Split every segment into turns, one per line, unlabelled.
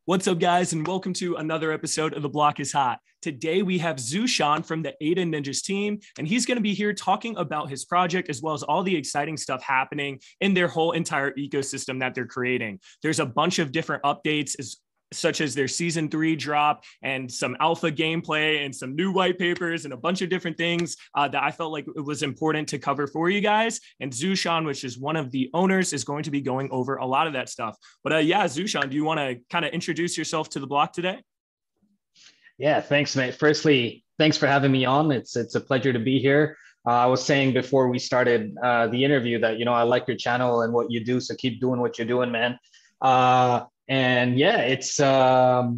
What's up, guys, and welcome to another episode of The Block is Hot. Today, we have Zushan from the Ada Ninjaz team, and he's going to be here talking about his project as well as all the exciting stuff happening in their whole entire ecosystem that they're creating. There's a bunch of different updates such as their season 3 drop and some alpha gameplay and some new white papers and a bunch of different things that I felt like it was important to cover for you guys. And Zushan, which is one of the owners, is going to be going over a lot of that stuff. But yeah, Zushan, do you want to kind of introduce yourself to the block today?
Yeah, thanks, mate. Firstly, thanks for having me on. It's a pleasure to be here. I was saying before we started the interview that, I like your channel and what you do. So keep doing what you're doing, man. And yeah, it's a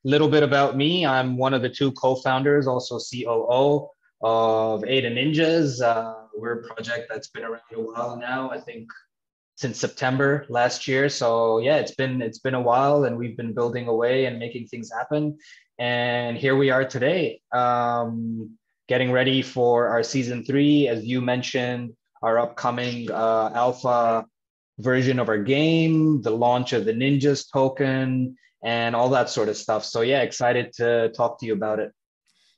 little bit about me. I'm one of the two co-founders, also COO of Ada Ninjaz. We're a project that's been around a while now, I think since September last year. So yeah, it's been a while, and we've been building away and making things happen. And here we are today, getting ready for our season 3, as you mentioned, our upcoming alpha version of our game, the launch of the Ninjas token, and all that sort of stuff. So yeah, excited to talk to you about it.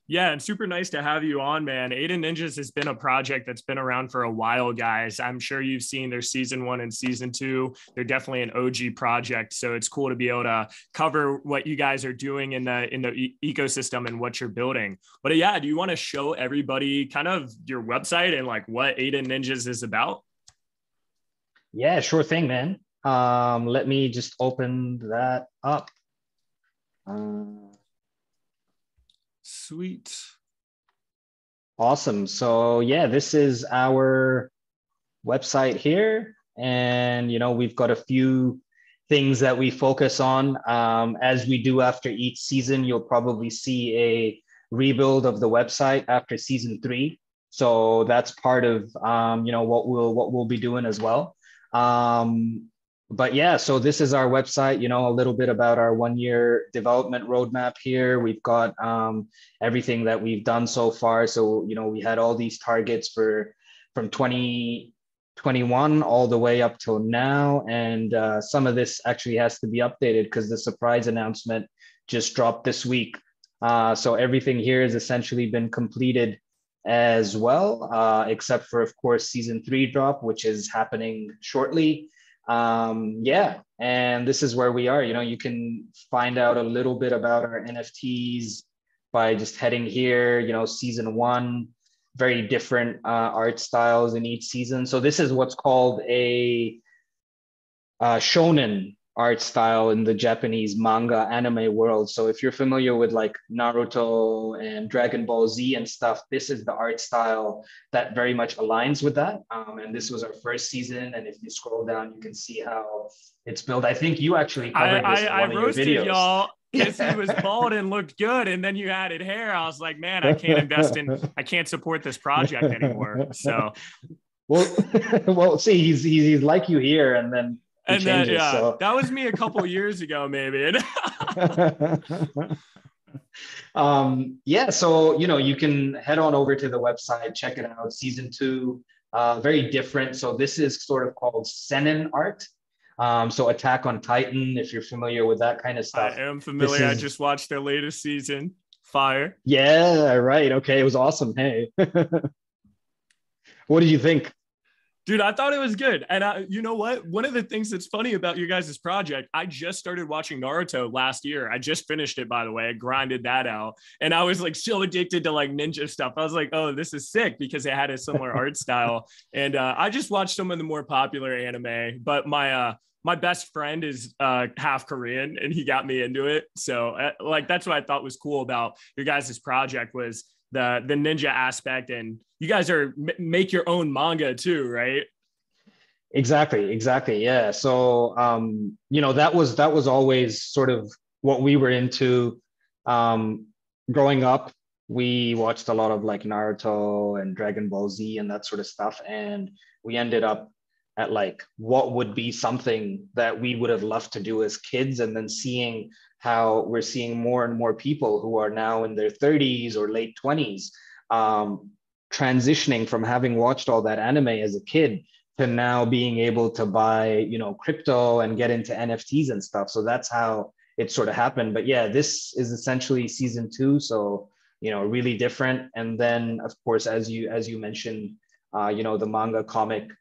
Yeah, and super nice to have you on, man. Ada Ninjaz has been a project that's been around for a while, guys. I'm sure you've seen their season 1 and season 2. They're definitely an OG project, so it's cool to be able to cover what you guys are doing in the ecosystem and what you're building. But yeah, do you want to show everybody kind of your website and like what Ada Ninjaz is about?
Yeah, sure thing, man. Let me just open that up.
Sweet.
Awesome. So yeah, this is our website here. And, we've got a few things that we focus on. As we do after each season, you'll probably see a rebuild of the website after season 3. So that's part of, what we'll be doing as well. But yeah, so this is our website, a little bit about our 1-year development roadmap here. We've got everything that we've done so far. So, we had all these targets from 2021 all the way up till now. And some of this actually has to be updated because the surprise announcement just dropped this week. So everything here has essentially been completed as well, except for, of course, season 3 drop, which is happening shortly. Yeah, and this is where we are. You can find out a little bit about our NFTs by just heading here. Season 1, very different art styles in each season. So this is what's called a shonen art style in the Japanese manga anime world. So if you're familiar with like Naruto and Dragon Ball Z and stuff, this is the art style that very much aligns with that. And this was our first season. And if you scroll down, you can see how it's built. I think you actually covered this in one of your videos.
Y'all because he was bald and looked good, and then you added hair. I was like, man, I can't support this project anymore. So,
well, see, he's like you here, and then.
And then, yeah, so. That was me a couple years ago, maybe.
Yeah, so, you can head on over to the website, check it out. Season 2, very different. So this is sort of called seinen art. So Attack on Titan, if you're familiar with that kind of stuff.
I am familiar. I just watched their latest season. Fire.
Yeah, right. Okay, it was awesome. Hey. What did you think?
Dude, I thought it was good. And you know what? One of the things that's funny about your guys' project, I just started watching Naruto last year. I just finished it, by the way. I grinded that out. And I was like so addicted to like ninja stuff. I was like, oh, this is sick because it had a similar art style. And I just watched some of the more popular anime. But my best friend is half Korean and he got me into it. So like that's what I thought was cool about your guys' project was the ninja aspect, and you guys are make your own manga too, right?
Exactly. Yeah. So that was always sort of what we were into. Growing up, we watched a lot of like Naruto and Dragon Ball Z and that sort of stuff, and we ended up at like what would be something that we would have loved to do as kids, and then seeing how we're seeing more and more people who are now in their 30s or late 20s transitioning from having watched all that anime as a kid to now being able to buy, crypto and get into NFTs and stuff. So that's how it sort of happened. But yeah, this is essentially season 2. So, really different. And then of course, as you mentioned, the manga comic,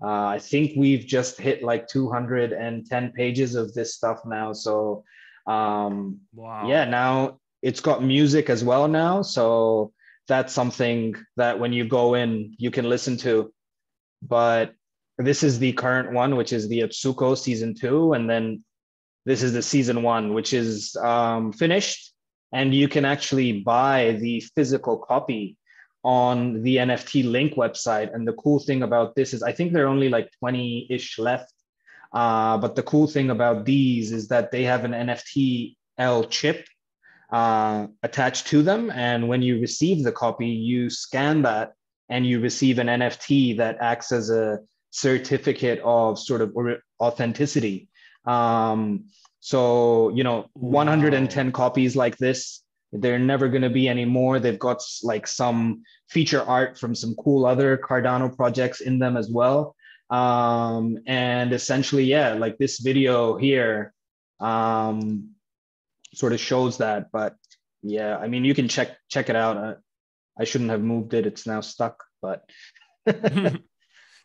I think we've just hit like 210 pages of this stuff now. So yeah,
Wow.
now it's got music as well now. So that's something that when you go in, you can listen to. But this is the current one, which is the Atsuko season 2. And then this is the season 1, which is finished. And you can actually buy the physical copy on the NFT link website. And the cool thing about this is I think there are only like 20-ish left. But the cool thing about these is that they have an NFTL chip attached to them. And when you receive the copy, you scan that and you receive an NFT that acts as a certificate of sort of authenticity. So, 110
Wow.
copies like this, they're never going to be any more. They've got like some feature art from some cool other Cardano projects in them as well. And essentially, yeah, like this video here sort of shows that. But yeah, I mean, you can check it out. I shouldn't have moved it. It's now stuck, but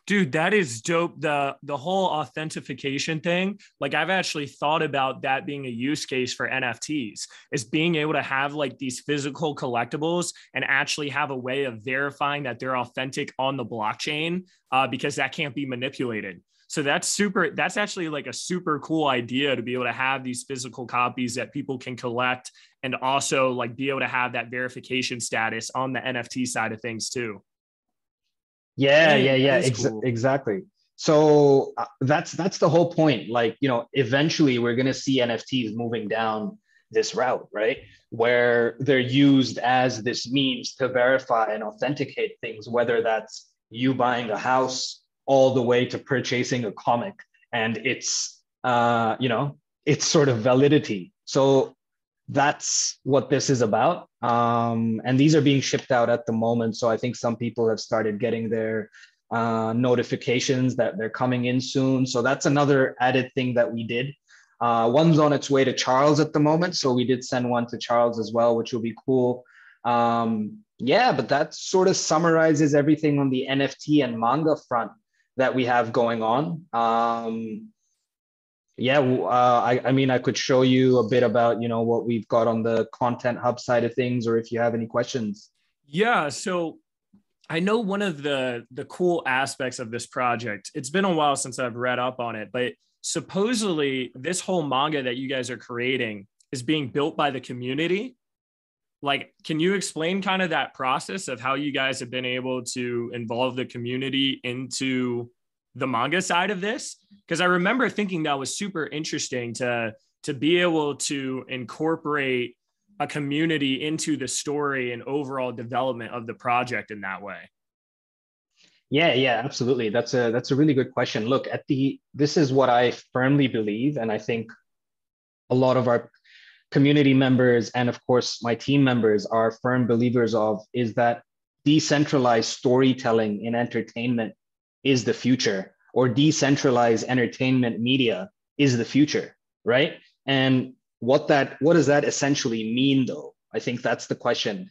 Dude, that is dope. The whole authentication thing, like I've actually thought about that being a use case for NFTs, is being able to have like these physical collectibles and actually have a way of verifying that they're authentic on the blockchain, because that can't be manipulated. So that's actually like a super cool idea to be able to have these physical copies that people can collect and also like be able to have that verification status on the NFT side of things too.
yeah,
Dang, that is cool.
exactly. So that's the whole point. Like, eventually we're going to see NFTs moving down this route, right? Where they're used as this means to verify and authenticate things, whether that's you buying a house all the way to purchasing a comic and its sort of validity. So that's what this is about. And these are being shipped out at the moment. So I think some people have started getting their notifications that they're coming in soon. So that's another added thing that we did. One's on its way to Charles at the moment. So we did send one to Charles as well, which will be cool. Yeah, but that sort of summarizes everything on the NFT and manga front that we have going on. Yeah, I mean, I could show you a bit about, what we've got on the Content Hub side of things, or if you have any questions.
Yeah, so I know one of the cool aspects of this project. It's been a while since I've read up on it, but supposedly this whole manga that you guys are creating is being built by the community. Like, can you explain kind of that process of how you guys have been able to involve the community into the manga side of this? Because I remember thinking that was super interesting to be able to incorporate a community into the story and overall development of the project in that way.
Yeah, absolutely. That's a really good question. Look, this is what I firmly believe, and I think a lot of our community members and of course my team members are firm believers of, is that decentralized storytelling in entertainment is the future, or decentralized entertainment media is the future, right? And what does that essentially mean though? I think that's the question.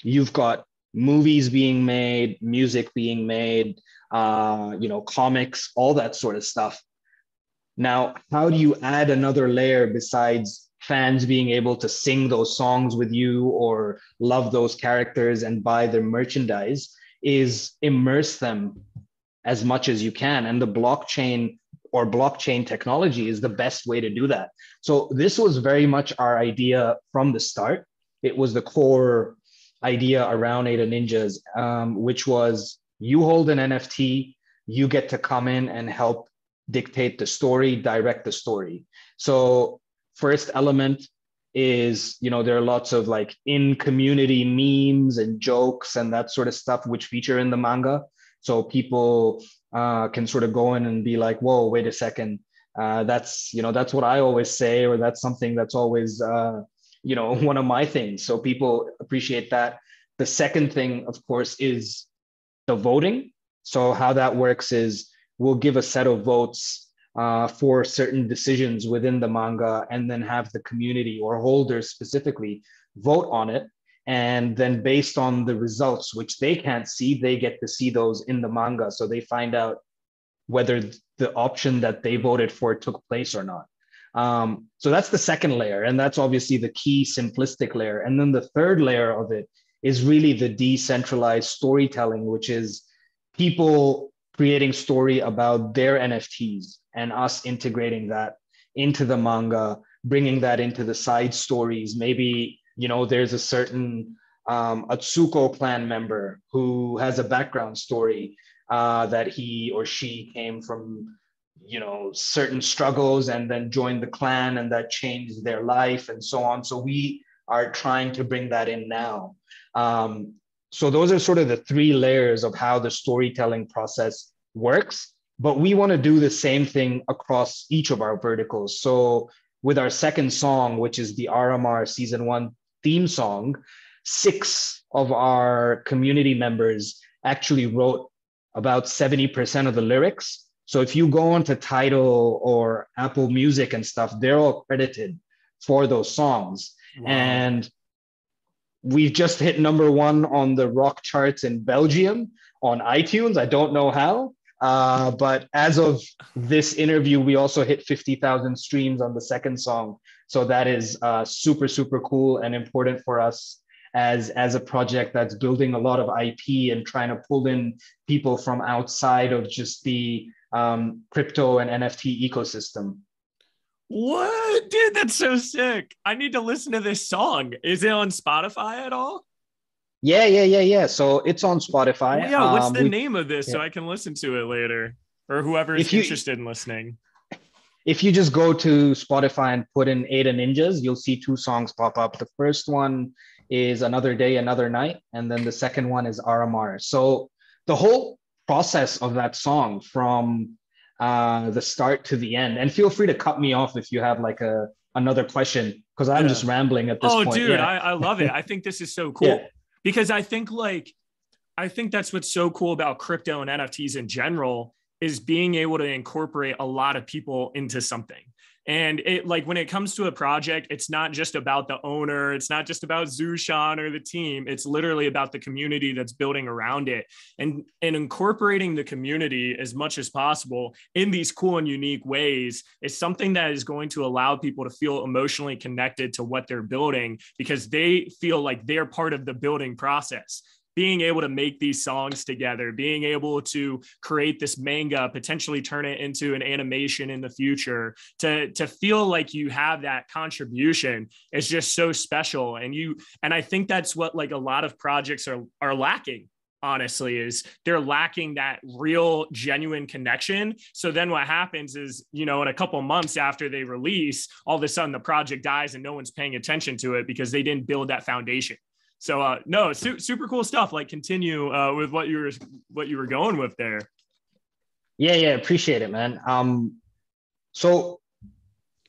You've got movies being made, music being made, comics, all that sort of stuff. Now, how do you add another layer besides fans being able to sing those songs with you or love those characters and buy their merchandise, is immerse them as much as you can. And the blockchain technology is the best way to do that. So this was very much our idea from the start. It was the core idea around Ada Ninjaz, which was you hold an NFT, you get to come in and help dictate the story, direct the story. So first element is, there are lots of like in community memes and jokes and that sort of stuff, which feature in the manga. So people can sort of go in and be like, whoa, wait a second. That's what I always say, or that's something that's always, one of my things. So people appreciate that. The second thing, of course, is the voting. So how that works is we'll give a set of votes for certain decisions within the manga, and then have the community or holders specifically vote on it. And then based on the results, which they can't see, they get to see those in the manga. So they find out whether the option that they voted for took place or not. So that's the second layer. And that's obviously the key simplistic layer. And then the third layer of it is really the decentralized storytelling, which is people creating story about their NFTs and us integrating that into the manga, bringing that into the side stories. Maybe, there's a certain Atsuko clan member who has a background story that he or she came from, certain struggles and then joined the clan, and that changed their life and so on. So we are trying to bring that in now. So those are sort of the three layers of how the storytelling process works, but we want to do the same thing across each of our verticals. So with our second song, which is the RMR season 1 theme song, 6 of our community members actually wrote about 70% of the lyrics. So if you go onto Tidal or Apple Music and stuff, they're all credited for those songs. Wow. And we've just hit #1 on the rock charts in Belgium on iTunes. I don't know how, but as of this interview, we also hit 50,000 streams on the second song. So that is super, super cool and important for us as a project that's building a lot of IP and trying to pull in people from outside of just the crypto and NFT ecosystem.
What? Dude, that's so sick. I need to listen to this song. Is it on Spotify at all?
Yeah. So it's on Spotify.
Well, yeah, what's the name of this so I can listen to it later, or whoever is interested in listening?
If you just go to Spotify and put in Ada Ninjaz, you'll see 2 songs pop up. The first one is Another Day, Another Night, and then the second one is RMR. So the whole process of that song from the start to the end, and feel free to cut me off if you have like another question, because I'm just rambling at this point.
Oh, dude, I love it. I think this is so cool because I think that's what's so cool about crypto and NFTs in general is being able to incorporate a lot of people into something. And it, like, when it comes to a project, it's not just about the owner. It's not just about Zushan or the team. It's literally about the community that's building around it, and incorporating the community as much as possible in these cool and unique ways is something that is going to allow people to feel emotionally connected to what they're building, because they feel like they're part of the building process. Being able to make these songs together, being able to create this manga, potentially turn it into an animation in the future, to feel like you have that contribution is just so special. And I think that's what like a lot of projects are lacking, honestly, is they're lacking that real genuine connection. So then what happens is, in a couple months after they release, all of a sudden the project dies and no one's paying attention to it because they didn't build that foundation. So no, super cool stuff. Like, continue with what you were going with there.
Yeah, appreciate it, man. So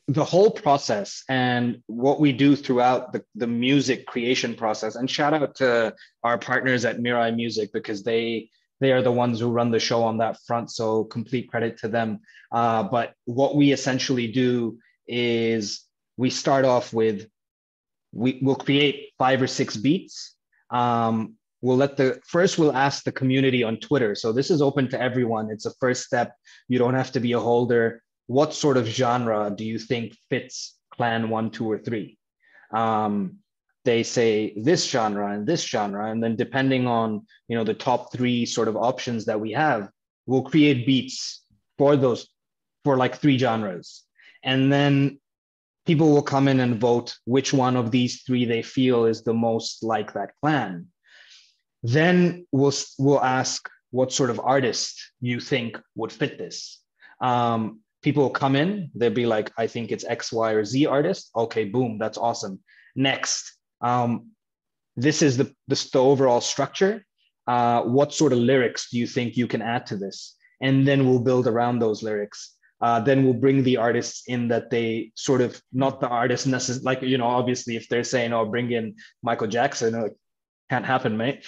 the whole process and what we do throughout the music creation process, and shout out to our partners at Mirai Music, because they are the ones who run the show on that front. So complete credit to them. But what we essentially do is we start off with, we'll create 5 or 6 beats. We'll ask the community on Twitter. So this is open to everyone. It's a first step. You don't have to be a holder. What sort of genre do you think fits clan 1, 2, or 3? They say this genre and this genre. And then depending on, the top 3 sort of options that we have, we'll create beats for like 3 genres. And then people will come in and vote which one of these 3 they feel is the most like that clan. Then we'll ask what sort of artist you think would fit this. People will come in, they'll be like, I think it's X, Y, or Z artist. Okay, boom, that's awesome. Next, this is the overall structure. What sort of lyrics do you think you can add to this? And then we'll build around those lyrics. Then we'll bring the artists in that they sort of, not the artist necessarily, like, obviously if they're saying, oh, bring in Michael Jackson, like, can't happen, mate.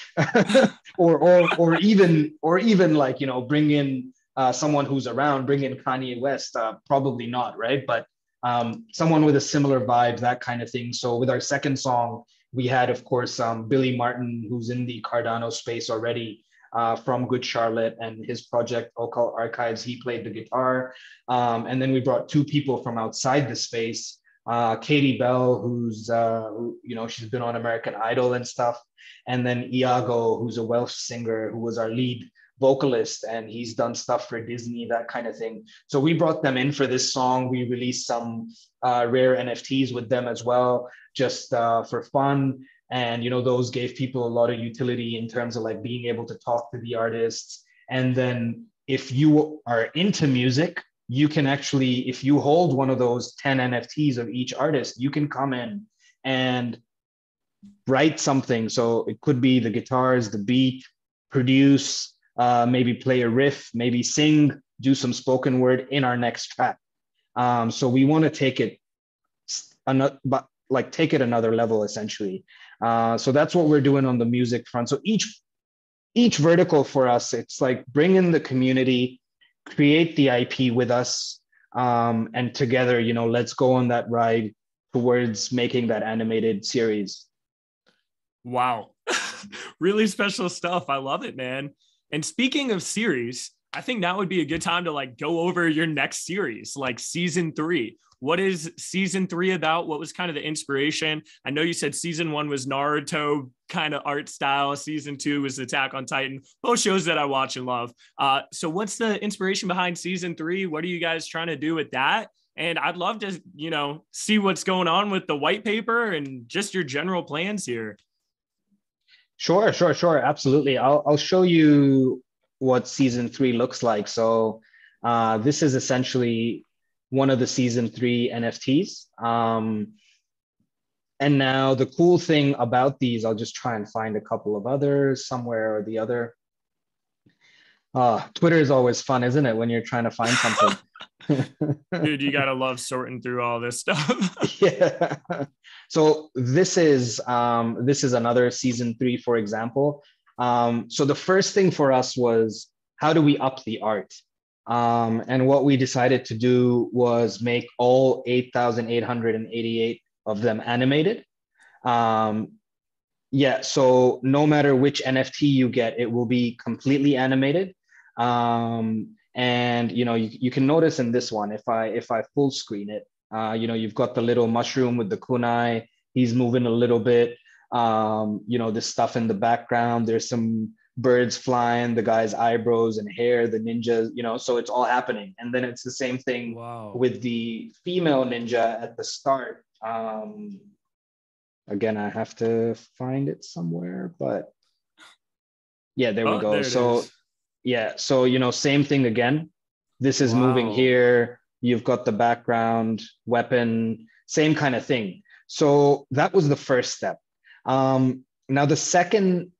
or even like, bring in someone who's around, bring in Kanye West, probably not, right? But someone with a similar vibe, that kind of thing. So with our second song, we had, of course, Billy Martin, who's in the Cardano space already, from Good Charlotte and his project Occult Archives. He played the guitar. And then we brought two people from outside the space, Katie Bell, who's, she's been on American Idol and stuff. And then Iago, who's a Welsh singer, who was our lead vocalist, and he's done stuff for Disney, that kind of thing. So we brought them in for this song. We released some rare NFTs with them as well, just for fun. And, those gave people a lot of utility in terms of like being able to talk to the artists. And then if you are into music, you can actually, if you hold one of those 10 NFTs of each artist, you can come in and write something. So it could be the guitars, the beat, produce, maybe play a riff, maybe sing, do some spoken word in our next track. So we want to take it another level, essentially. So that's what we're doing on the music front. So each vertical for us, it's like bring in the community, create the IP with us, and together, let's go on that ride towards making that animated series.
Wow. Really special stuff. I love it, man. And speaking of series, I think now would be a good time to like go over your next series, like season 3. What is season 3 about? What was kind of the inspiration? I know you said season 1 was Naruto kind of art style. Season 2 was Attack on Titan, both shows that I watch and love. So what's the inspiration behind season 3? What are you guys trying to do with that? And I'd love to, see what's going on with the white paper and just your general plans here.
Sure. Absolutely. I'll show you what season 3 looks like. So this is essentially one of the season 3 NFTs. And now the cool thing about these, I'll just try and find a couple of others somewhere or the other. Twitter is always fun, isn't it? When you're trying to find something.
Dude, you gotta love sorting through all this stuff.
Yeah. So this is another season 3, for example. So the first thing for us was, how do we up the art? And what we decided to do was make all 8,888 of them animated. So no matter which NFT you get, it will be completely animated. And you can notice in this one, if I full screen it, you've got the little mushroom with the kunai. He's moving a little bit. The stuff in the background. There's some birds flying, the guy's eyebrows and hair, the ninjas, so it's all happening. And then it's the same thing with the female ninja at the start. Again, I have to find it somewhere, but yeah, there we go. So yeah, so same thing again. This is moving here. You've got the background, weapon, same kind of thing. So that was the first step. Now the second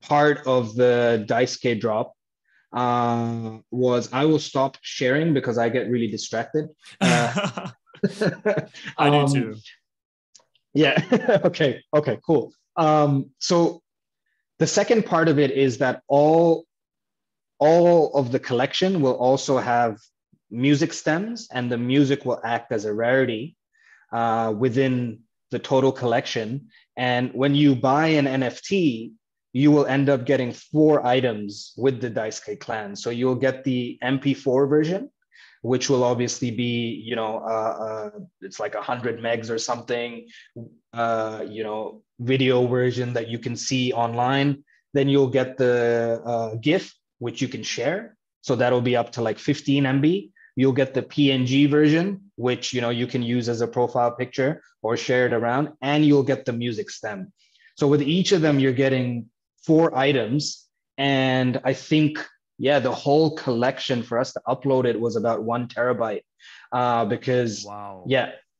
part of the Daisuke drop was, I will stop sharing because I get really distracted.
I do too.
Yeah. Okay, cool. So the second part of it is that all of the collection will also have music stems, and the music will act as a rarity within the total collection. And when you buy an NFT, you will end up getting 4 items with the Daisuke clan. So you'll get the MP4 version, which will obviously be, it's like 100 megs or something, video version that you can see online. Then you'll get the GIF, which you can share. So that'll be up to like 15 MB. You'll get the PNG version, which, you can use as a profile picture or share it around, and you'll get the music stem. So with each of them, you're getting 4 items. And I think, the whole collection for us to upload it was about 1 terabyte because,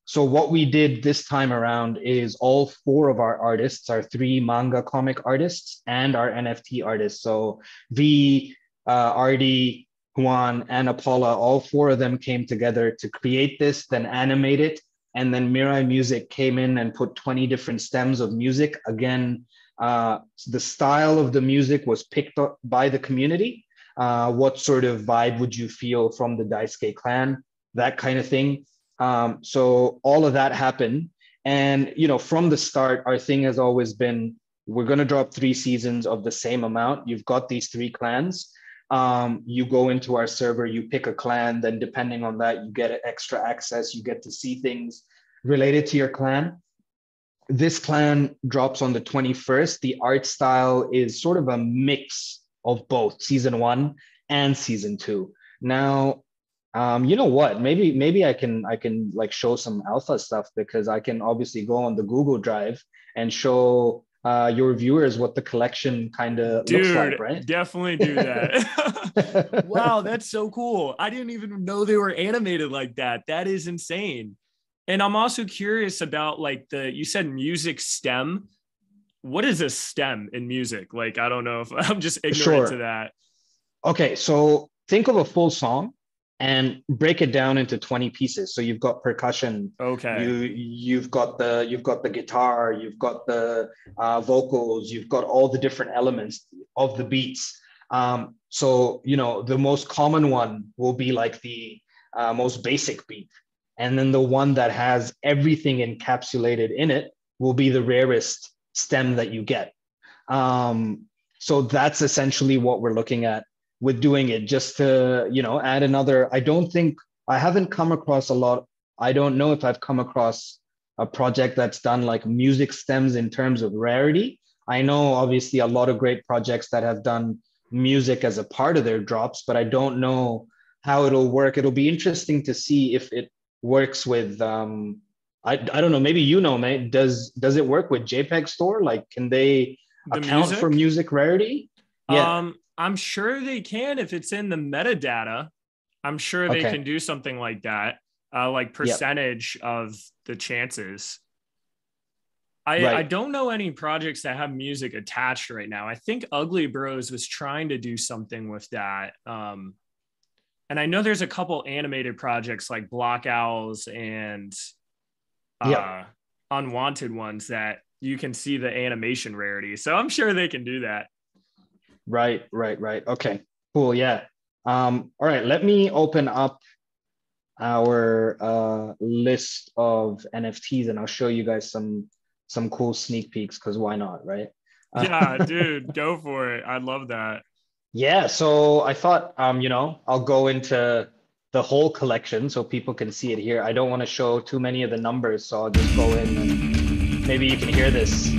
So what we did this time around is all 4 of our artists, our 3 manga comic artists and our NFT artists. So V, RD, Juan, and Paula, all 4 of them came together to create this, then animate it. And then Mirai Music came in and put 20 different stems of music. Again, the style of the music was picked up by the community. What sort of vibe would you feel from the Daisuke clan? That kind of thing. So all of that happened. And, from the start, our thing has always been, we're going to drop 3 seasons of the same amount. You've got these 3 clans. You go into our server, you pick a clan, then depending on that, you get extra access. You get to see things related to your clan. This clan drops on the 21st. The art style is sort of a mix of both season 1 and season 2. Now, you know what? Maybe I can like show some alpha stuff, because I can obviously go on the Google Drive and show your viewers what the collection kind of looks like, right?
Definitely do that. Wow, that's so cool. I didn't even know they were animated like that. That is insane. And I'm also curious about like you said music STEM. What is a STEM in music? Like, I don't know if I'm just ignorant to that.
Okay, so think of a full song and break it down into 20 pieces. So you've got percussion.
Okay.
You've got the guitar. You've got the vocals. You've got all the different elements of the beats. So the most common one will be like the most basic beat, and then the one that has everything encapsulated in it will be the rarest stem that you get. So that's essentially what we're looking at with doing it, just to, add another. I haven't come across a lot. I don't know if I've come across a project that's done like music stems in terms of rarity. I know obviously a lot of great projects that have done music as a part of their drops, but I don't know how it'll work. It'll be interesting to see if it works with, I don't know, maybe mate, does it work with JPEG Store? Like, can they account for music rarity?
Yeah. I'm sure they can if it's in the metadata. I'm sure they can do something like that, like percentage of the chances. I don't know any projects that have music attached right now. I think Ugly Bros was trying to do something with that. And I know there's a couple animated projects like Block Owls and Unwanted ones that you can see the animation rarity. So I'm sure they can do that.
Right. Okay, cool. Yeah. All right. Let me open up our list of NFTs and I'll show you guys some cool sneak peeks, because why not, right?
Yeah, dude, go for it. I love that.
Yeah. So I thought, I'll go into the whole collection so people can see it here. I don't want to show too many of the numbers, so I'll just go in and maybe you can hear this.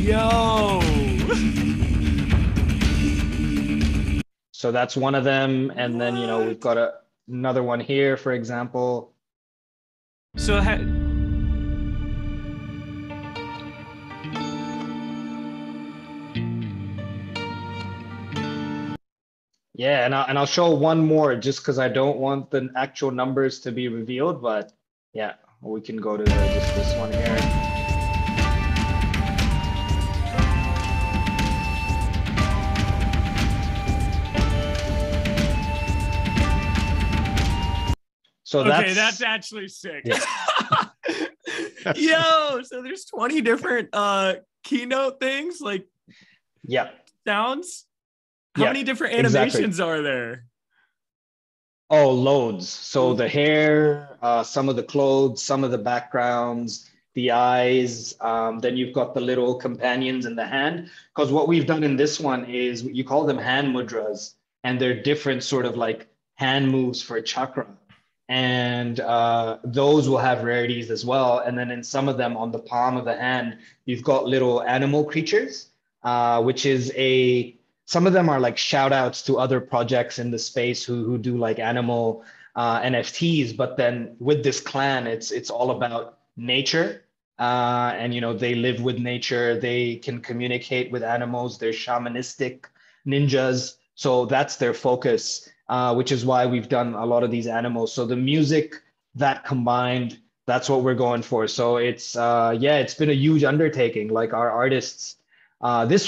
Yo.
So that's one of them. And then, we've got another one here, for example.
So
yeah, and I'll show one more just because I don't want the actual numbers to be revealed. But yeah, we can go to just this one here. So
that's actually sick. Yeah. Yo, so there's 20 different keynote things, like sounds. How many different animations are there?
Oh, loads. So the hair, some of the clothes, some of the backgrounds, the eyes. Then you've got the little companions in the hand. Because what we've done in this one is you call them hand mudras, and they're different sort of like hand moves for chakra. And those will have rarities as well. And then in some of them on the palm of the hand, you've got little animal creatures, which is some of them are like shout outs to other projects in the space who do like animal NFTs. But then with this clan, it's all about nature. And, they live with nature. They can communicate with animals. They're shamanistic ninjas. So that's their focus. Which is why we've done a lot of these animals. So the music, that combined, that's what we're going for. So it's been a huge undertaking. Like our artists, this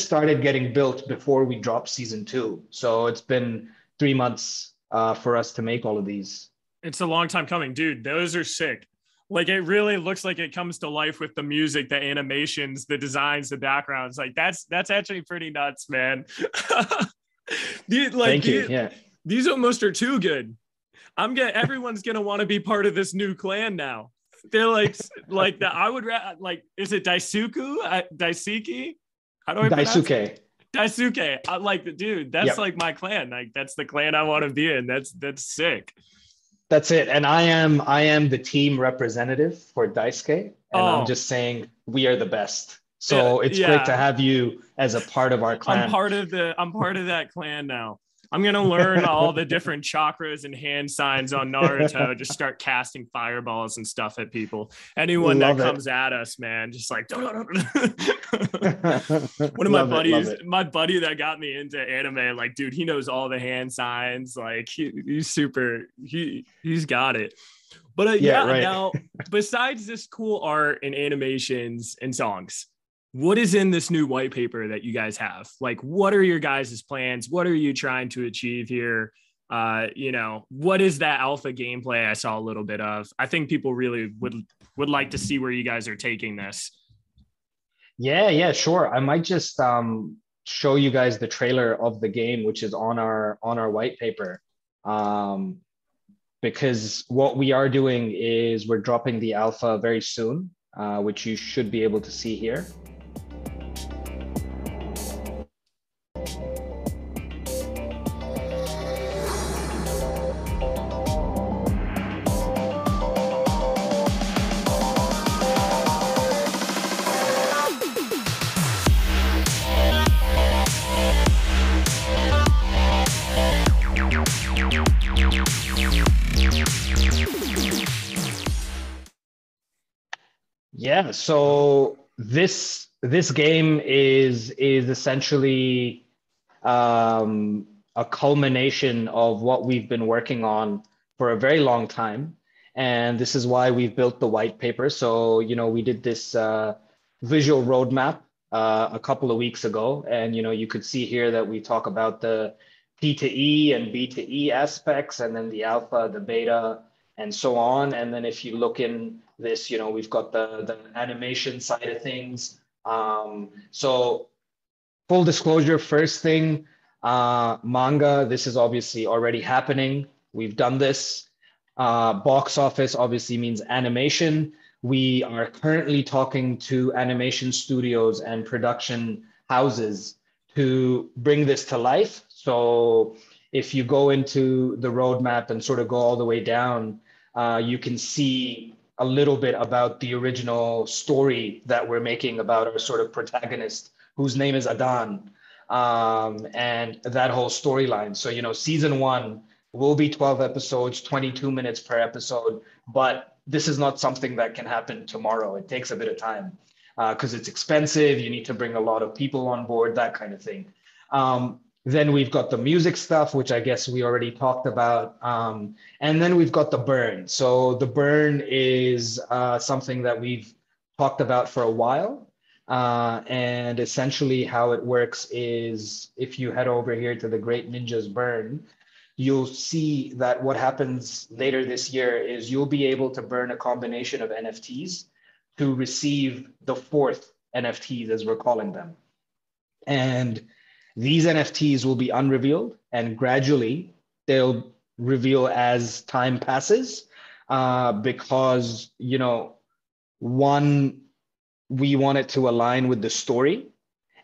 started getting built before we dropped season 2. So it's been 3 months for us to make all of these.
It's a long time coming, dude. Those are sick. Like it really looks like it comes to life with the music, the animations, the designs, the backgrounds. Like that's actually pretty nuts, man.
Thank you. Yeah.
These almost are too good. Everyone's gonna want to be part of this new clan now. They're like that. I would like, is it Daisuke? How do I pronounce it? Daisuke. I like the dude. That's like my clan. Like that's the clan I want to be in. That's sick.
That's it. And I am the team representative for Daisuke. And I'm just saying we are the best. So it's great to have you as a part of our clan.
I'm part of that clan now. I'm going to learn all the different chakras and hand signs on Naruto. Just start casting fireballs and stuff at people. Anyone that comes at us, man, just like, one of my buddies, my buddy that got me into anime, like, dude, he knows all the hand signs. Like he's got it. But now besides this cool art and animations and songs, what is in this new white paper that you guys have? Like, what are your guys' plans? What are you trying to achieve here? What is that alpha gameplay I saw a little bit of? I think people really would like to see where you guys are taking this.
Yeah, sure. I might just show you guys the trailer of the game, which is on our white paper. Because what we are doing is we're dropping the alpha very soon, which you should be able to see here. Yeah, so this game is essentially a culmination of what we've been working on for a very long time, and this is why we've built the white paper. So we did this visual roadmap a couple of weeks ago, and you could see here that we talk about the P to E and B to E aspects, and then the alpha, the beta, and so on. And then if you look in this, we've got the animation side of things. So full disclosure, first thing, manga, this is obviously already happening. We've done this. Box office obviously means animation. We are currently talking to animation studios and production houses to bring this to life. So if you go into the roadmap and sort of go all the way down, you can see a little bit about the original story that we're making about our sort of protagonist, whose name is Adan, and that whole storyline. So, season 1 will be 12 episodes, 22 minutes per episode, but this is not something that can happen tomorrow. It takes a bit of time because it's expensive. You need to bring a lot of people on board, that kind of thing. Then we've got the music stuff, which I guess we already talked about. And then we've got the burn. So the burn is something that we've talked about for a while. And essentially how it works is if you head over here to the Great Ninja's Burn, you'll see that what happens later this year is you'll be able to burn a combination of NFTs to receive the 4th NFTs, as we're calling them. And these NFTs will be unrevealed, and gradually they'll reveal as time passes, because, one, we want it to align with the story.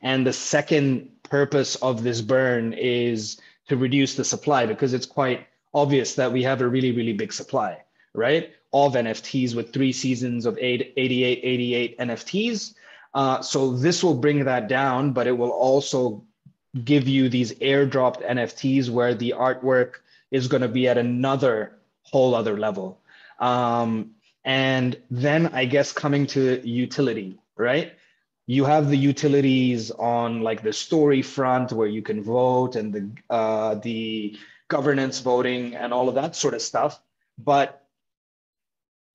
And the second purpose of this burn is to reduce the supply, because it's quite obvious that we have a really, really big supply, right? Of NFTs with 3 seasons of 88 NFTs. So this will bring that down, but it will also give you these airdropped NFTs where the artwork is going to be at another whole other level. And then I guess coming to utility, right? You have the utilities on like the story front where you can vote and the governance voting and all of that sort of stuff. But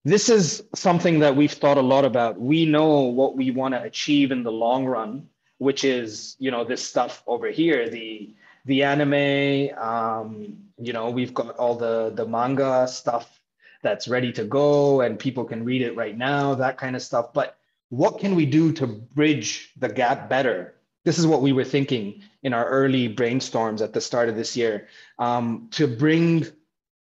this is something that we've thought a lot about. We know what we want to achieve in the long run, which is, this stuff over here, the anime, we've got all the manga stuff that's ready to go and people can read it right now, that kind of stuff. But what can we do to bridge the gap better? This is what we were thinking in our early brainstorms at the start of this year, to bring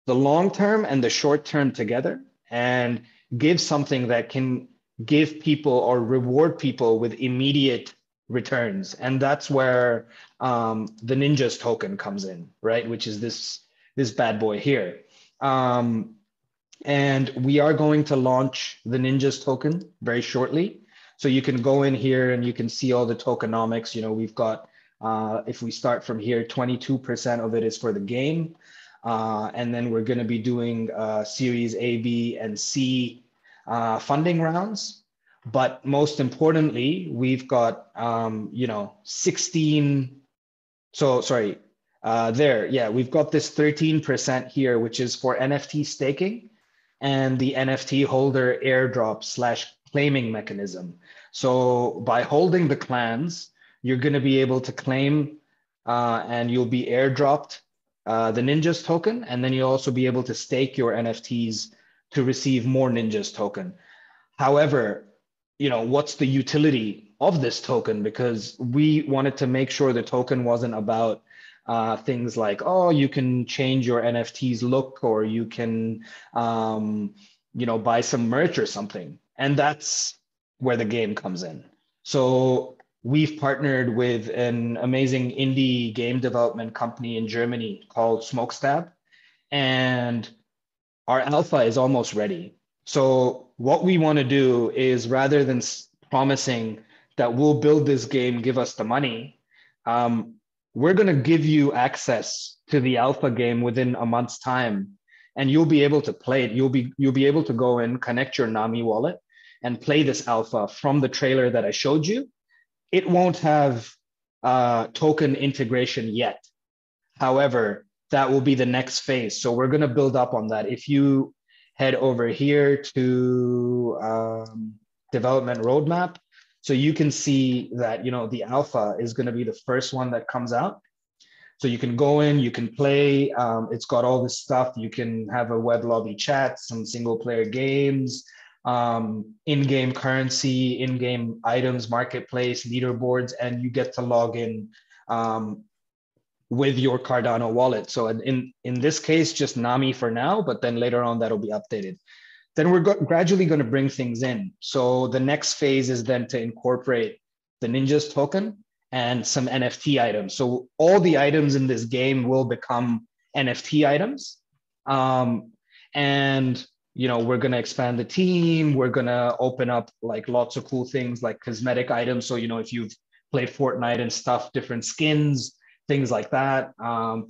the long term and the short term together and give something that can give people or reward people with immediate returns. And that's where the Ninjas token comes in, right? Which is this bad boy here. And we are going to launch the Ninjas token very shortly. So you can go in here and you can see all the tokenomics. You know, we've got, if we start from here, 22% of it is for the game. And then we're going to be doing Series A, B, and C funding rounds. But most importantly, we've got, 16. So sorry, we've got this 13% here, which is for NFT staking and the NFT holder airdrop / claiming mechanism. So by holding the clans, you're going to be able to claim and you'll be airdropped the Ninjas token, and then you'll also be able to stake your NFTs to receive more Ninjas token. However, what's the utility of this token? Because we wanted to make sure the token wasn't about things like, oh, you can change your NFT's look, or you can, buy some merch or something. And that's where the game comes in. So we've partnered with an amazing indie game development company in Germany called Smokestab, and our alpha is almost ready. So what we want to do is, rather than promising that we'll build this game, give us the money, we're going to give you access to the alpha game within a month's time, and you'll be able to play it. You'll be able to go and connect your Nami wallet and play this alpha from the trailer that I showed you. It won't have token integration yet. However, that will be the next phase. So we're going to build up on that. If you head over here to development roadmap, so you can see that, the alpha is going to be the first one that comes out. So you can go in, you can play. It's got all this stuff. You can have a web lobby chat, some single player games, in-game currency, in-game items, marketplace, leaderboards, and you get to log in with your Cardano wallet. So in this case, just Nami for now, but then later on that'll be updated. Then we're gradually going to bring things in. So the next phase is then to incorporate the Ninjas token and some NFT items. So all the items in this game will become NFT items. And we're going to expand the team. We're going to open up like lots of cool things like cosmetic items. So, if you've played Fortnite and stuff, different skins, things like that,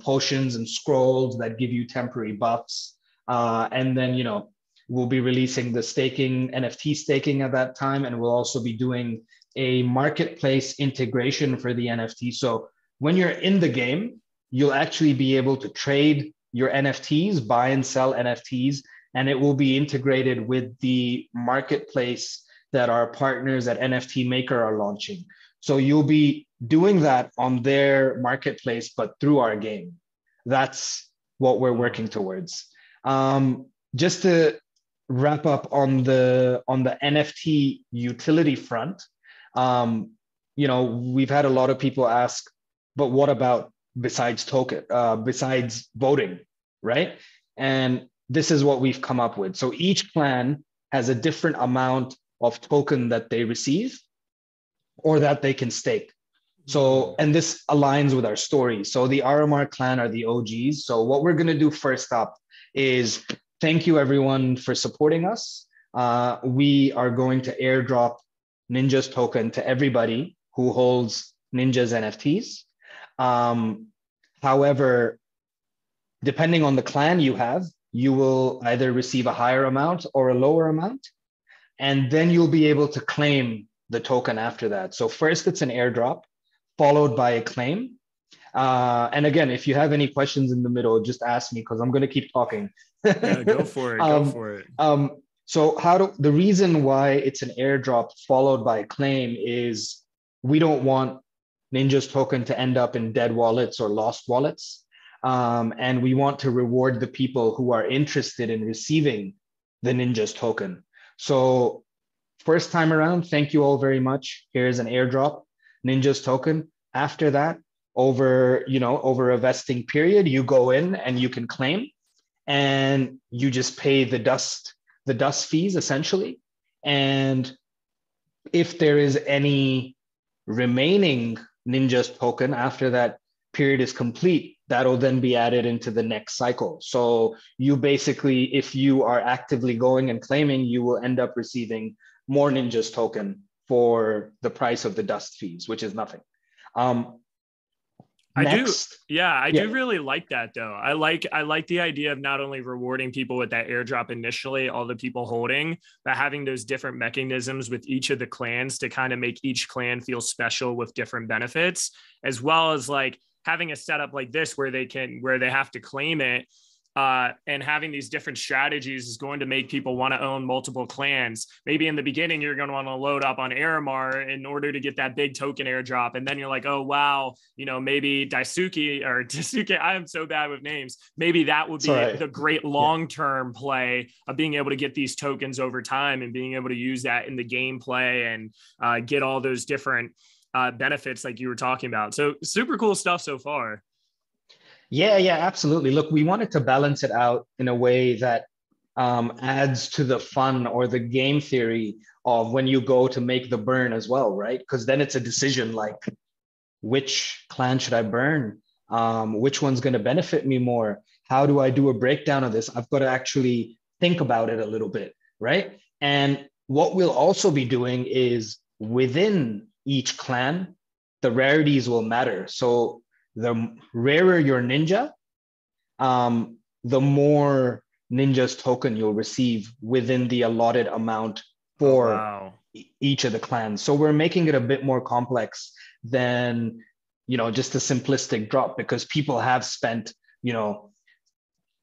potions and scrolls that give you temporary buffs. And then, we'll be releasing the NFT staking at that time. And we'll also be doing a marketplace integration for the NFT. So when you're in the game, you'll actually be able to trade your NFTs, buy and sell NFTs, and it will be integrated with the marketplace that our partners at NFT Maker are launching. So you'll be doing that on their marketplace, but through our game. That's what we're working towards. Just to wrap up on the NFT utility front, we've had a lot of people ask, but what about besides voting, right? And this is what we've come up with. So each clan has a different amount of token that they receive or that they can stake. So, and this aligns with our story. So the RMR clan are the OGs. So what we're going to do first up is thank you everyone for supporting us. We are going to airdrop Ninjas token to everybody who holds Ninjas NFTs. However, depending on the clan you have, you will either receive a higher amount or a lower amount, and then you'll be able to claim the token after that. So first it's an airdrop, followed by a claim. And again, if you have any questions in the middle, just ask me because I'm going to keep talking.
Yeah, go for it. Go for it.
So the reason why it's an airdrop followed by a claim is we don't want Ninja's token to end up in dead wallets or lost wallets. And we want to reward the people who are interested in receiving the Ninjas token. So first time around, thank you all very much. Here's an airdrop, Ninjas token. After that, over a vesting period, you go in and you can claim, and you just pay the dust fees essentially. And if there is any remaining Ninjas token after that period is complete, that'll then be added into the next cycle. So you basically, if you are actively going and claiming, you will end up receiving more Ninjas token for the price of the dust fees, which is nothing.
I do really like that though. I like the idea of not only rewarding people with that airdrop initially, all the people holding, but having those different mechanisms with each of the clans to kind of make each clan feel special with different benefits, as well as like having a setup like this where they have to claim it. And having these different strategies is going to make people want to own multiple clans. Maybe in the beginning, you're going to want to load up on Aramar in order to get that big token airdrop. And then you're like, oh, wow, maybe Daisuke, I am so bad with names. Maybe that would be the great long-term play of being able to get these tokens over time and being able to use that in the gameplay and get all those different benefits like you were talking about. So super cool stuff so far.
Yeah, absolutely. Look, we wanted to balance it out in a way that adds to the fun or the game theory of when you go to make the burn as well, right? Because then it's a decision like, which clan should I burn? Which one's going to benefit me more? How do I do a breakdown of this? I've got to actually think about it a little bit, right? And what we'll also be doing is within each clan, the rarities will matter. So the rarer your ninja, the more Ninjas token you'll receive within the allotted amount for each of the clans. So we're making it a bit more complex than, just a simplistic drop, because people have spent,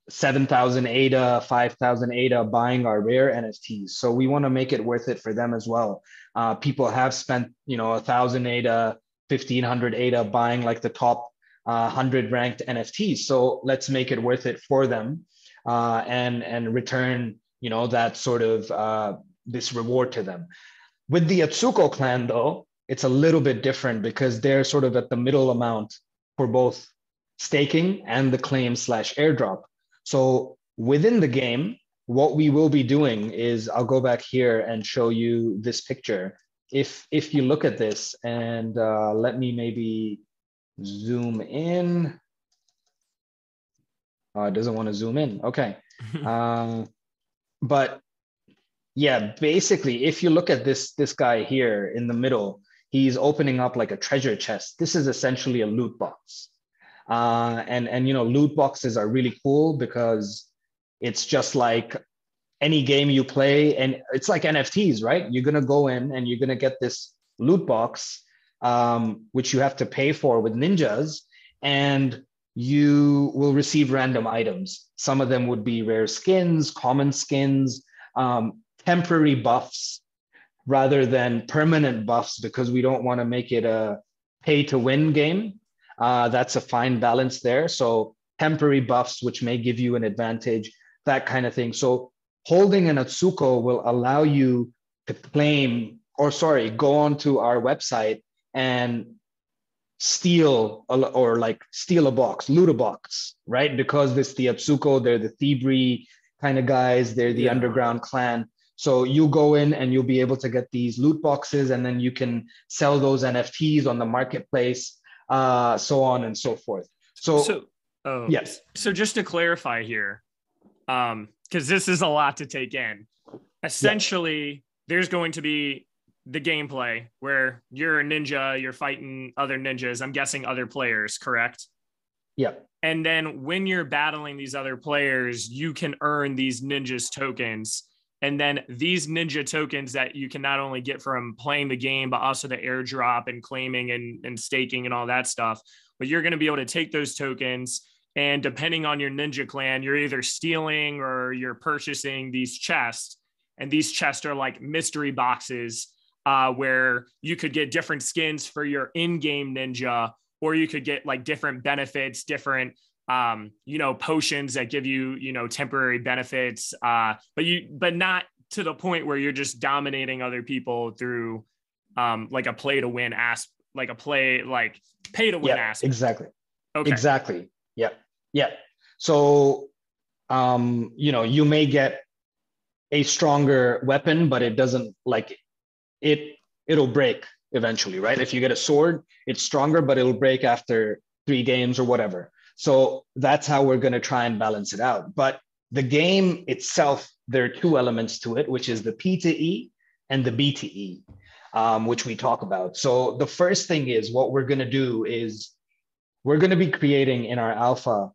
7,000 ADA, 5,000 ADA buying our rare NFTs. So we want to make it worth it for them as well. People have spent, 1,000 ADA, 1,500 ADA buying like the top 100 ranked NFTs. So let's make it worth it for them and return, that sort of this reward to them. With the Atsuko clan, though, it's a little bit different because they're sort of at the middle amount for both staking and the claim / airdrop. So within the game, what we will be doing is, I'll go back here and show you this picture. If you look at this and let me maybe zoom in. It doesn't want to zoom in. Okay. But yeah, basically, if you look at this guy here in the middle, he's opening up like a treasure chest. This is essentially a loot box. And loot boxes are really cool because it's just like any game you play, and it's like NFTs, right? You're going to go in and you're going to get this loot box, which you have to pay for with ninjas, and you will receive random items. Some of them would be rare skins, common skins, temporary buffs rather than permanent buffs, because we don't want to make it a pay to win game. That's a fine balance there. So temporary buffs, which may give you an advantage, that kind of thing. So holding an Atsuko will allow you to go onto our website and steal a box, loot a box, right? Because it's the Atsuko, they're the thievery kind of guys, they're the underground clan. So you go in and you'll be able to get these loot boxes, and then you can sell those NFTs on the marketplace, so on and so forth. Yes.
So just to clarify here, because this is a lot to take in. Essentially, there's going to be the gameplay where you're a ninja, you're fighting other ninjas. I'm guessing other players, correct?
Yeah.
And then when you're battling these other players, you can earn these ninjas tokens. And then these ninja tokens that you can not only get from playing the game, but also the airdrop and claiming and staking and all that stuff. But you're going to be able to take those tokens, and depending on your ninja clan, you're either stealing or you're purchasing these chests. And these chests are like mystery boxes where you could get different skins for your in-game ninja, or you could get like different benefits, different potions that give you, temporary benefits, but not to the point where you're just dominating other people through like a play to win pay to win aspect.
Exactly.
Okay.
Exactly. Yeah. So, you may get a stronger weapon, but it doesn't it'll break eventually, right? If you get a sword, it's stronger, but it'll break after 3 games or whatever. So that's how we're going to try and balance it out. But the game itself, there are 2 elements to it, which is the P to E and the B to E, which we talk about. So the first thing is what we're going to do is we're going to be creating in our alpha,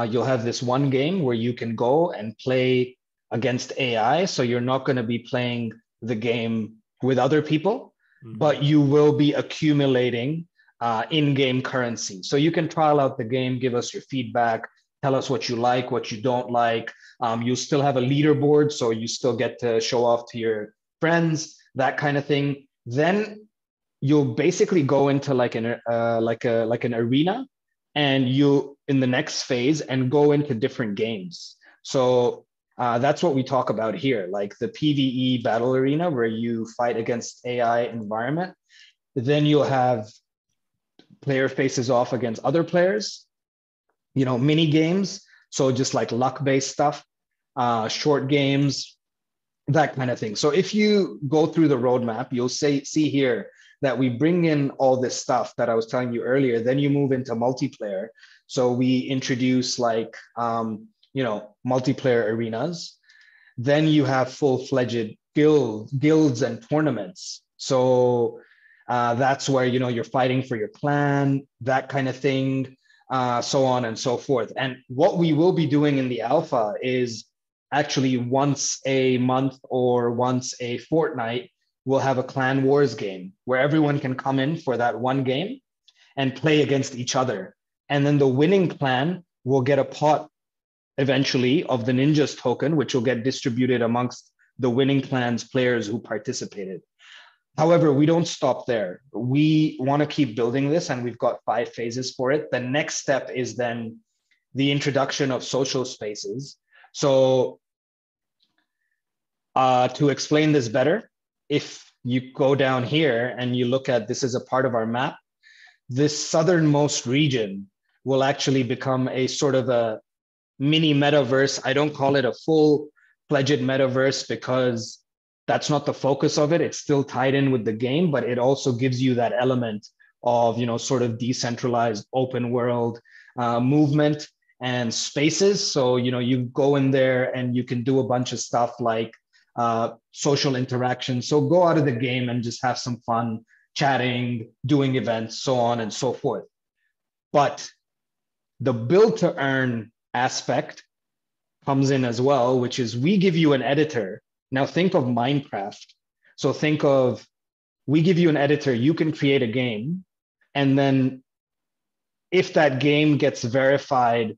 you'll have this one game where you can go and play against AI. So you're not going to be playing the game with other people, but you will be accumulating in-game currency. So you can trial out the game, give us your feedback, tell us what you like, what you don't like. You'll still have a leaderboard, so you still get to show off to your friends, that kind of thing. Then you'll basically go into like an arena, and you in the next phase and go into different games. So that's what we talk about here, like the PvE battle arena where you fight against AI environment. Then you'll have player faces off against other players, mini games. So just like luck-based stuff, short games, that kind of thing. So if you go through the roadmap, you'll see here that we bring in all this stuff that I was telling you earlier. Then you move into multiplayer. So we introduce multiplayer arenas. Then you have full-fledged guilds and tournaments. So that's where, you're fighting for your clan, that kind of thing, so on and so forth. And what we will be doing in the alpha is actually once a month or once a fortnight, we'll have a clan wars game where everyone can come in for that one game and play against each other. And then the winning clan will get a pot eventually of the Ninjas token, which will get distributed amongst the winning clan's players who participated. However, we don't stop there. We want to keep building this, and we've got 5 phases for it. The next step is then the introduction of social spaces. So to explain this better, if you go down here and you look at, this is a part of our map, this southernmost region will actually become a sort of a mini metaverse. I don't call it a full-fledged metaverse because that's not the focus of it. It's still tied in with the game, but it also gives you that element of, sort of decentralized open world movement and spaces. So, you go in there and you can do a bunch of stuff like social interaction. So go out of the game and just have some fun chatting, doing events, so on and so forth. But the build to earn aspect comes in as well, which is we give you an editor. Now think of Minecraft. So think of, we give you an editor, you can create a game. And then if that game gets verified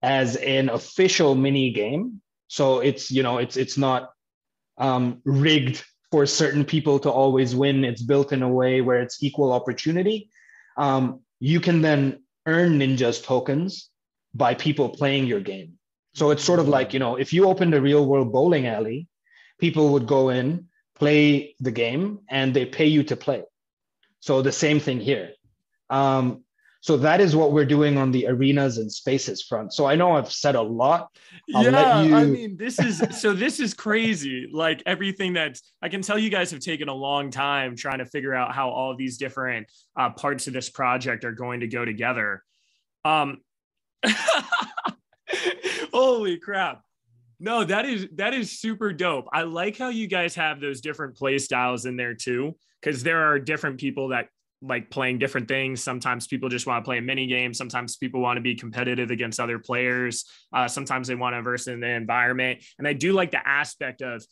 as an official mini game, so it's, it's not rigged for certain people to always win. It's built in a way where it's equal opportunity. You can then earn Ninjas tokens by people playing your game. So it's sort of like, if you opened a real world bowling alley, people would go in, play the game, and they pay you to play. So the same thing here. So that is what we're doing on the arenas and spaces front. So I know I've said a lot.
I mean, this is crazy. Like everything I can tell you guys have taken a long time trying to figure out how all of these different parts of this project are going to go together. Holy crap. No, that is super dope. I like how you guys have those different play styles in there too, because there are different people that like playing different things. Sometimes people just want to play a mini game. Sometimes people want to be competitive against other players. Sometimes they want to immerse in the environment. And I do like the aspect of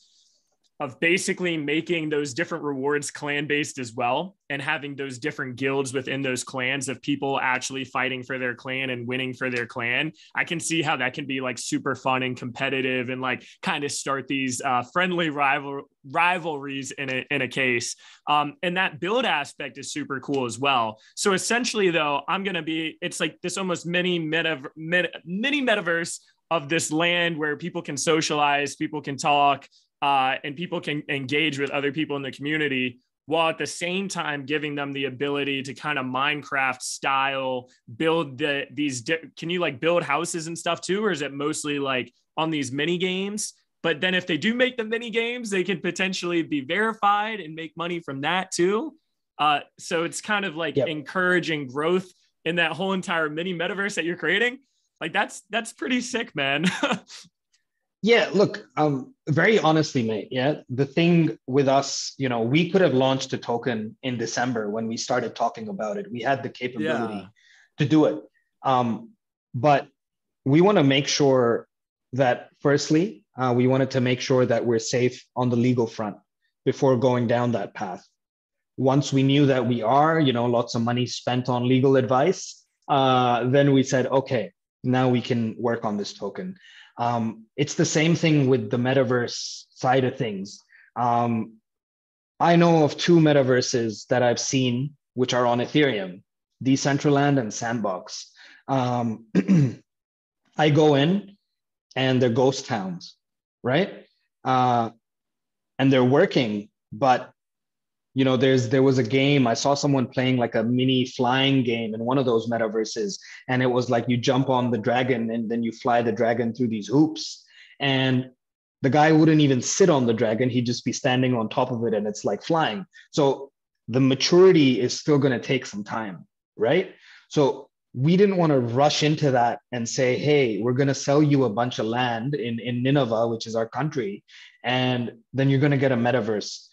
of basically making those different rewards clan based as well, and having those different guilds within those clans of people actually fighting for their clan and winning for their clan. I can see how that can be like super fun and competitive, and like kind of start these friendly rivalries in a case. And that build aspect is super cool as well. So essentially though, it's like this almost mini metaverse of this land where people can socialize, people can talk, and people can engage with other people in the community, while at the same time giving them the ability to kind of Minecraft style build can you like build houses and stuff too? Or is it mostly like on these mini games? But then if they do make the mini games, they can potentially be verified and make money from that too. So it's kind of like encouraging growth in that whole entire mini metaverse that you're creating. Like that's pretty sick, man.
Yeah, look, very honestly, mate. Yeah, the thing with us, we could have launched a token in December when we started talking about it. We had the capability to do it. But we want to make sure that, firstly, we wanted to make sure that we're safe on the legal front before going down that path. Once we knew that we are, lots of money spent on legal advice, then we said, okay, now we can work on this token. It's the same thing with the metaverse side of things. I know of two metaverses that I've seen, which are on Ethereum, Decentraland and Sandbox. I go in and they're ghost towns, right? And they're working, but there was a game, I saw someone playing like a mini flying game in one of those metaverses. And it was like you jump on the dragon and then you fly the dragon through these hoops. And the guy wouldn't even sit on the dragon. He'd just be standing on top of it and it's like flying. So the maturity is still going to take some time, right? So we didn't want to rush into that and say, hey, we're going to sell you a bunch of land in Nineveh, which is our country, and then you're going to get a metaverse.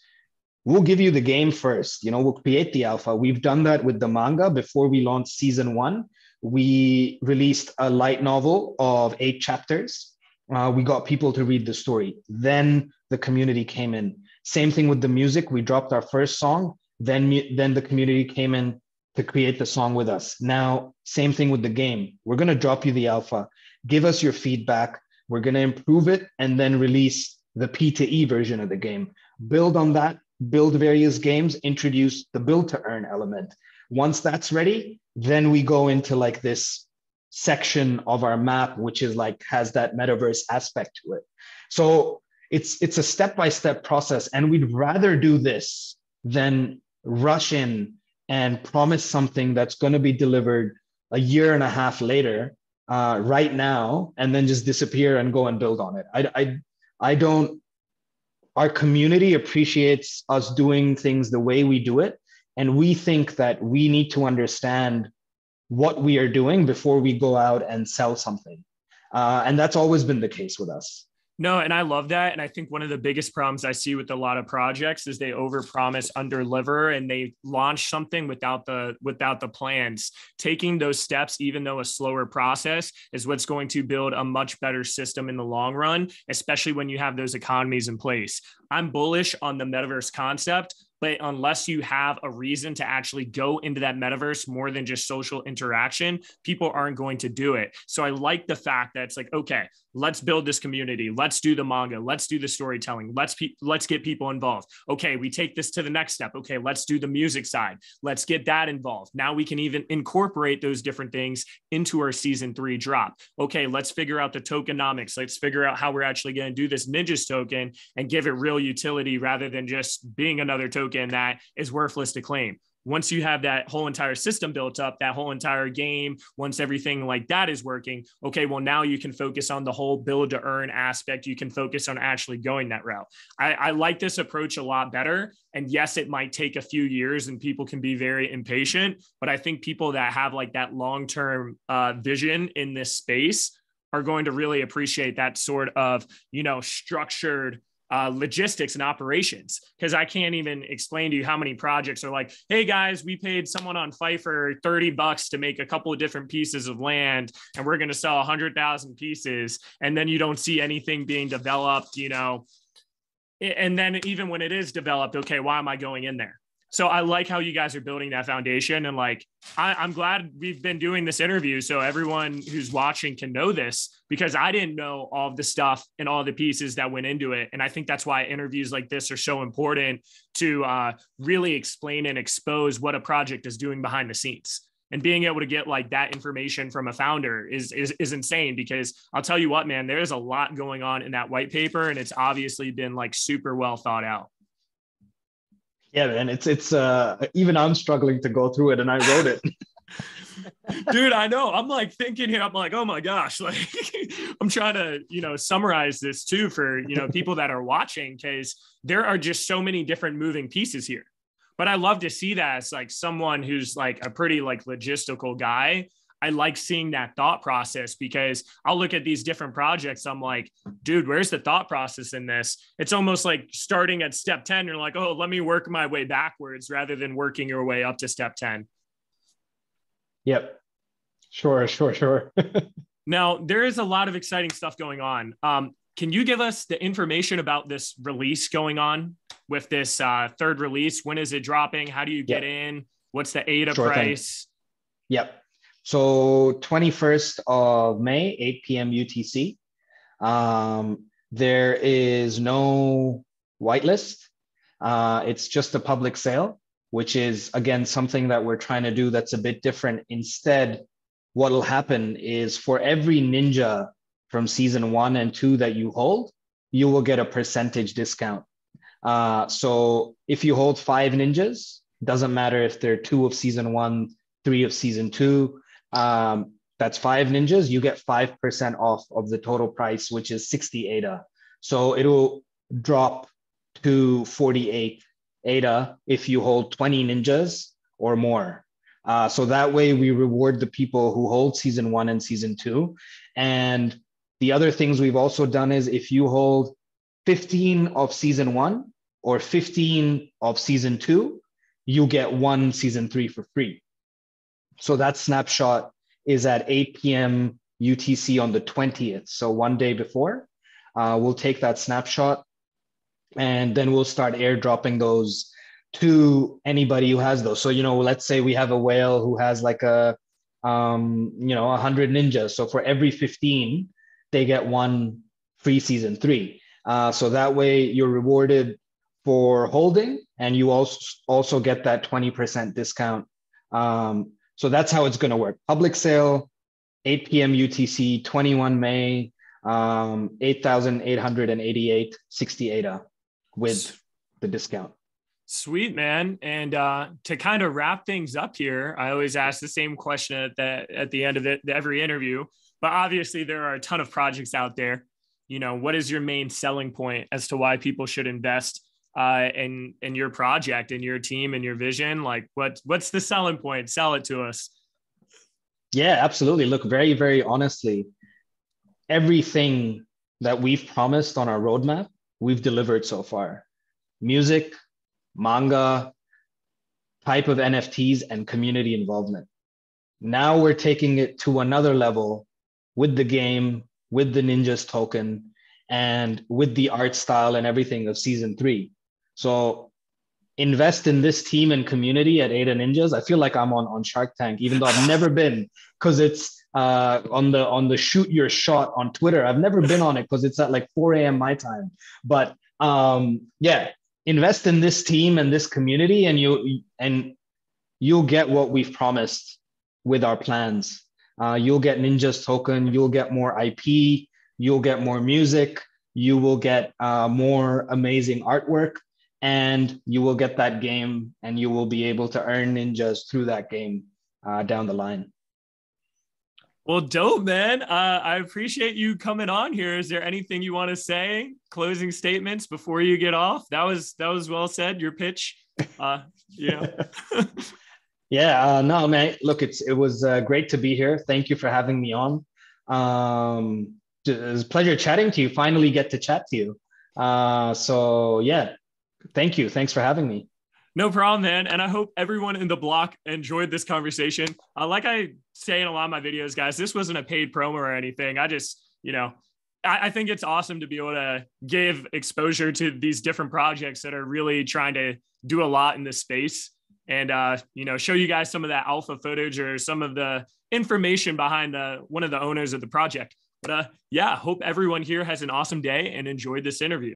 We'll give you the game first. We'll create the alpha. We've done that with the manga. Before we launched season 1, we released a light novel of 8 chapters. We got people to read the story. Then the community came in. Same thing with the music. We dropped our first song. Then the community came in to create the song with us. Now, same thing with the game. We're going to drop you the alpha. Give us your feedback. We're going to improve it and then release the P2E version of the game. Build on that. Build various games, introduce the build to earn element. Once that's ready, then we go into like this section of our map, which is like has that metaverse aspect to it. So it's a step-by-step process. And we'd rather do this than rush in and promise something that's going to be delivered a year and a half later, right now, and then just disappear and go and build on it. I don't. Our community appreciates us doing things the way we do it. And we think that we need to understand what we are doing before we go out and sell something. And that's always been the case with us.
No, and I love that. And I think one of the biggest problems I see with a lot of projects is they overpromise, underdeliver, and they launch something without the plans. Taking those steps, even though a slower process, is what's going to build a much better system in the long run, especially when you have those economies in place. I'm bullish on the metaverse concept, but unless you have a reason to actually go into that metaverse more than just social interaction, people aren't going to do it. So I like the fact that it's like, okay, let's build this community. Let's do the manga. Let's do the storytelling. Let's get people involved. Okay, we take this to the next step. Okay, let's do the music side. Let's get that involved. Now we can even incorporate those different things into our season 3 drop. Okay, let's figure out the tokenomics. Let's figure out how we're actually going to do this Ninjas token and give it real utility rather than just being another token that is worthless to claim. Once you have that whole entire system built up, that whole entire game, once everything like that is working, okay, well, now you can focus on the whole build to earn aspect. You can focus on actually going that route. I like this approach a lot better. And yes, it might take a few years and people can be very impatient, but I think people that have like that long-term vision in this space are going to really appreciate that sort of, structured logistics and operations, because I can't even explain to you how many projects are like, hey guys, we paid someone on Fiverr $30 to make a couple of different pieces of land and we're going to sell 100,000 pieces, and then you don't see anything being developed, And then even when it is developed, okay, why am I going in there? So I like how you guys are building that foundation. And like, I'm glad we've been doing this interview so everyone who's watching can know this, because I didn't know all of the stuff and all the pieces that went into it. And I think that's why interviews like this are so important to really explain and expose what a project is doing behind the scenes. And being able to get like that information from a founder is insane, because I'll tell you what, man, there's a lot going on in that white paper, and it's obviously been like super well thought out.
Yeah, man, it's even I'm struggling to go through it, and I wrote it.
Dude, I know. I'm like thinking here, I'm like, oh my gosh, like I'm trying to, summarize this too for, people that are watching, because there are just so many different moving pieces here. But I love to see that as like someone who's like a pretty like logistical guy. I like seeing that thought process, because I'll look at these different projects. I'm like, dude, where's the thought process in this? It's almost like starting at step 10. You're like, oh, let me work my way backwards rather than working your way up to step 10.
Yep. Sure.
Now, there is a lot of exciting stuff going on. Can you give us the information about this release going on with this third release? When is it dropping? How do you get in? What's the ADA price?
Yep. So 21st of May, 8 p.m. UTC. There is no whitelist. It's just a public sale, which is, again, something that we're trying to do that's a bit different. Instead, what will happen is for every ninja from season 1 and 2 that you hold, you will get a percentage discount. So if you hold 5 ninjas, doesn't matter if they're 2 of season 1, 3 of season 2, that's 5 ninjas, you get 5% off of the total price, which is 60 ADA. So it'll drop to 48 ADA if you hold 20 ninjas or more. So that way we reward the people who hold season 1 and season 2. And the other things we've also done is if you hold 15 of season 1 or 15 of season 2, you get 1 season 3 for free. So that snapshot is at 8 p.m. UTC on the 20th. So one day before, we'll take that snapshot, and then we'll start airdropping those to anybody who has those. So, let's say we have a whale who has like 100 ninjas. So for every 15, they get 1 free season 3. So that way you're rewarded for holding, and you also get that 20% discount. So that's how it's going to work. Public sale, 8 p.m. UTC, 21 May, 8,888, 60 ADA with the discount.
Sweet, man. And to kind of wrap things up here, I always ask the same question at the end of every interview, but obviously there are a ton of projects out there. What is your main selling point as to why people should invest in your project and your team and your vision? Like what's the selling point? Sell it to us.
Yeah, absolutely. Look, very, very honestly, everything that we've promised on our roadmap, we've delivered so far. Music, manga, type of NFTs, and community involvement. Now we're taking it to another level with the game, with the Ninjas token, and with the art style and everything of season 3. So invest in this team and community at Ada Ninjaz. I feel like I'm on Shark Tank, even though I've never been, because it's on the shoot your shot on Twitter. I've never been on it because it's at like 4 a.m. my time. But yeah, invest in this team and this community, and you'll get what we've promised with our plans. You'll get Ninja's token, you'll get more IP, you'll get more music, you will get more amazing artwork, and you will get that game, and you will be able to earn ninjas through that game down the line.
Well, dope, man. I appreciate you coming on here. Is there anything you want to say? Closing statements before you get off? That was well said. Your pitch.
Yeah, no, man. Look, it was great to be here. Thank you for having me on. It was a pleasure chatting to you. Finally get to chat to you. So yeah, thank you. Thanks for having me.
No problem, man. And I hope everyone in the block enjoyed this conversation. Like I say in a lot of my videos, guys, this wasn't a paid promo or anything. I just, I think it's awesome to be able to give exposure to these different projects that are really trying to do a lot in this space, and show you guys some of that alpha footage or some of the information behind one of the owners of the project. But hope everyone here has an awesome day and enjoyed this interview.